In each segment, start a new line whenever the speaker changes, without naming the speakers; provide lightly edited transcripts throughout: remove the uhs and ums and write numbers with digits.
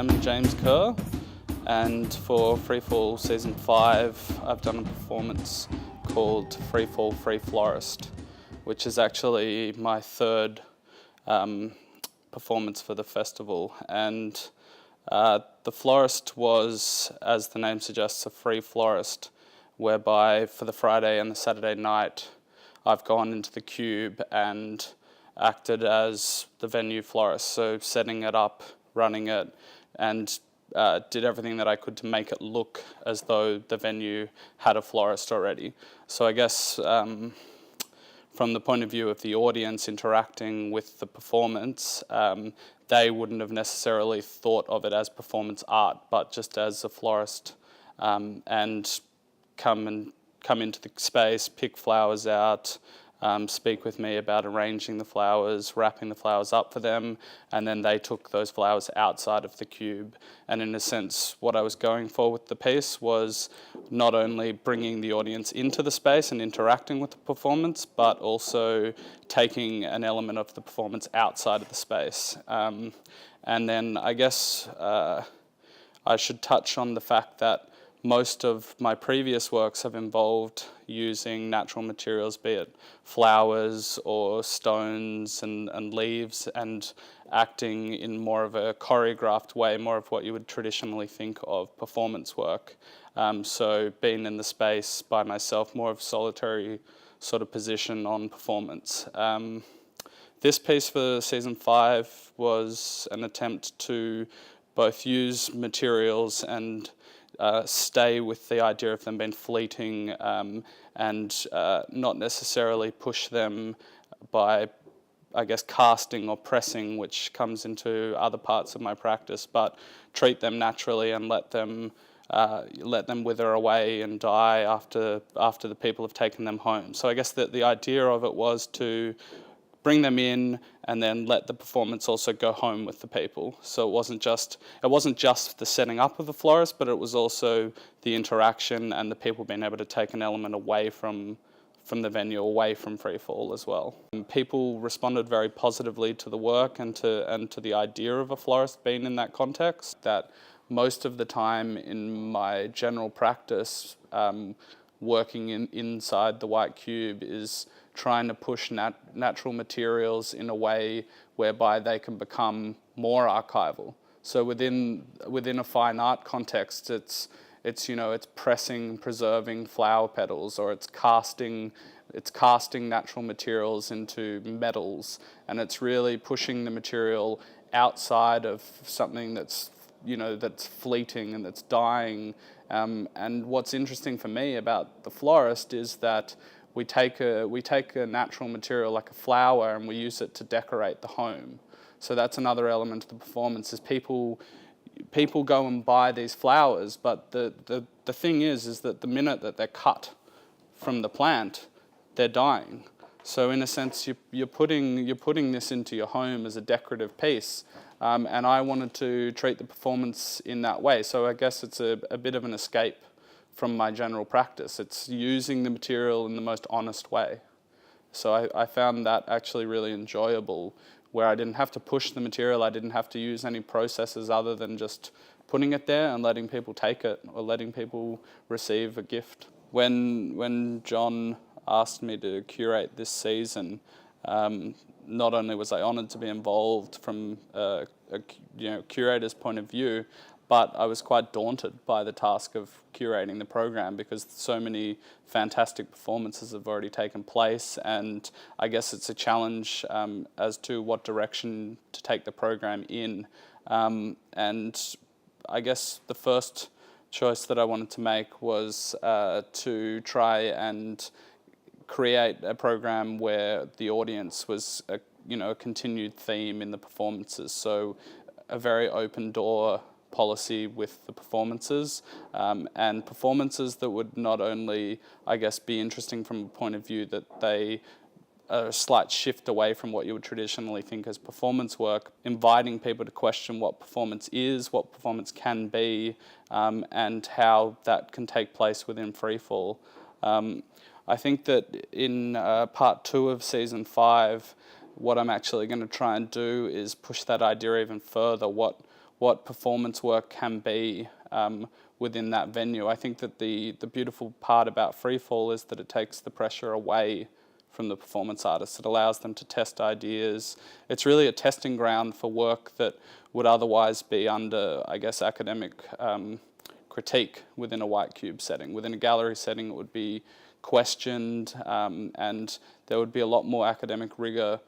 I'm James Kerr, and for Freefall Season 5 I've done a performance called Freefall Free Florist, which is actually my third performance for the festival. And the florist was, as the name suggests, a free florist, whereby for the Friday and the Saturday night I've gone into the cube and acted as the venue florist, so setting it up, running it, and did everything that I could to make it look as though the venue had a florist already. So I guess from the point of view of the audience interacting with the performance, they wouldn't have necessarily thought of it as performance art, but just as a florist, and come into the space, pick flowers out, speak with me about arranging the flowers, wrapping the flowers up for them, and then they took those flowers outside of the cube. And in a sense, what I was going for with the piece was not only bringing the audience into the space and interacting with the performance, but also taking an element of the performance outside of the space. And then I guess I should touch on the fact that most of my previous works have involved using natural materials, be it flowers or stones and leaves, and acting in more of a choreographed way, more of what you would traditionally think of performance work. So being in the space by myself, more of a solitary sort of position on performance. This piece for Season 5 was an attempt to both use materials and stay with the idea of them being fleeting, and not necessarily push them by, I guess, casting or pressing, which comes into other parts of my practice, but treat them naturally and let them wither away and die after the people have taken them home. So I guess that the idea of it was to bring them in and then let the performance also go home with the people. So it wasn't just the setting up of the florist, but it was also the interaction and the people being able to take an element away from the venue, away from Freefall as well. And people responded very positively to the work and to the idea of a florist being in that context. That most of the time in my general practice, working inside the white cube is trying to push natural materials in a way whereby they can become more archival. So within a fine art context, it's pressing, preserving flower petals, or it's casting natural materials into metals, and it's really pushing the material outside of something that's fleeting and that's dying. And what's interesting for me about the florist is that we take a natural material like a flower and we use it to decorate the home. So that's another element of the performance, is people go and buy these flowers, but the thing is that the minute that they're cut from the plant, they're dying. So in a sense, you're putting this into your home as a decorative piece, and I wanted to treat the performance in that way. So I guess it's a bit of an escape from my general practice. It's using the material in the most honest way. So I found that actually really enjoyable, where I didn't have to push the material, I didn't have to use any processes other than just putting it there and letting people take it, or letting people receive a gift. When John asked me to curate this season, not only was I honoured to be involved from a curator's point of view, but I was quite daunted by the task of curating the program, because so many fantastic performances have already taken place, and I guess it's a challenge as to what direction to take the program in. And I guess the first choice that I wanted to make was to try and create a program where the audience was a continued theme in the performances. So a very open door policy with the performances, and performances that would not only, I guess, be interesting from a point of view that they are a slight shift away from what you would traditionally think as performance work, inviting people to question what performance is, what performance can be, and how that can take place within Freefall. I think that in part 2 of Season 5, what I'm actually going to try and do is push that idea even further. What what performance work can be within that venue. I think that the beautiful part about freefall is that it takes the pressure away from the performance artists. It allows them to test ideas. It's really a testing ground for work that would otherwise be under, I guess, academic critique within a white cube setting. Within a gallery setting, it would be questioned, and there would be a lot more academic rigor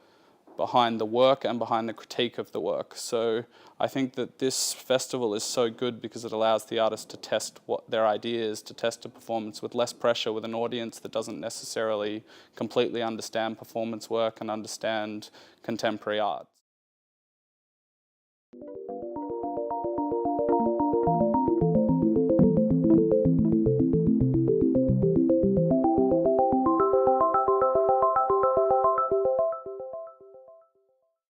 behind the work and behind the critique of the work. So I think that this festival is so good because it allows the artists to test what their ideas, to test a performance with less pressure, with an audience that doesn't necessarily completely understand performance work and understand contemporary art.